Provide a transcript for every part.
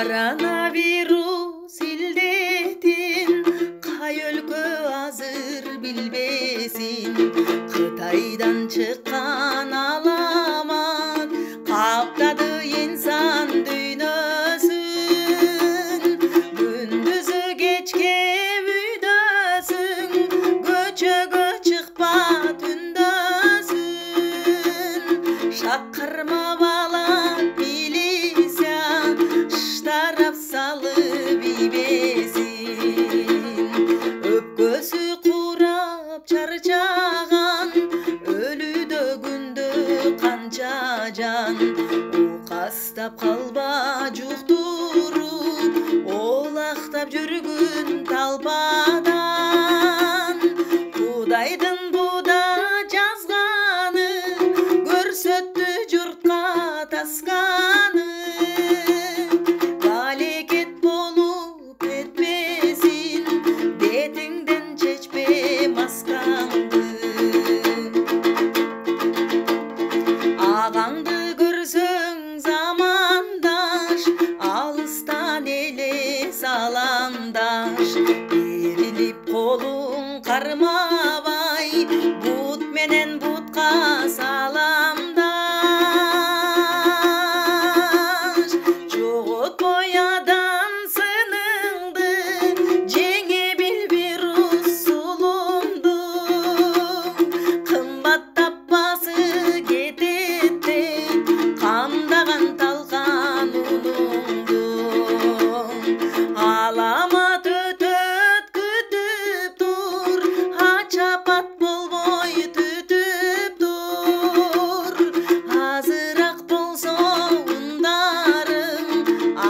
Koronavirus ildетин кай өлкө азыр билбесин. Кытайдан чыккан аламат каптады инсан дүйнөсүн. Күндүзү кечке үйдөсүң, көчөгө чыкпа түндөсүн. Шакырма бала милиция штраф салып ийбесин. Өпкөсү курап чарчаган, өлүдө күндө канча жан. Укастап калба жуктуруп, олактап жүргүн талпадан. Кудайдын буда жазганы, көрсөттү журтка тасканы. Балекет болуп кетпесин, бетиңден чечпе маскаңды. Агаңды көрсөң замандаш, алыстан эле саламдаш. Берилип колуң кармабай, бут менен бутка саламдаш. Жоготпой адам сыныңды, жеңе бил вирус зулумду. Кымбат таппасы кететте, камдаган талкан унуңду. Аламат өтөт күтүп тур, ачапат болбой түтүп тур. Азыраак болсо ундарың,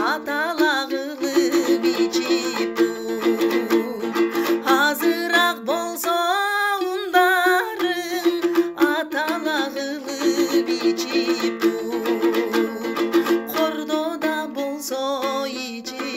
аталагылып ичип тур. Азыраак болсо ундарың, аталагылып ичип тур. Кордода болсо ичип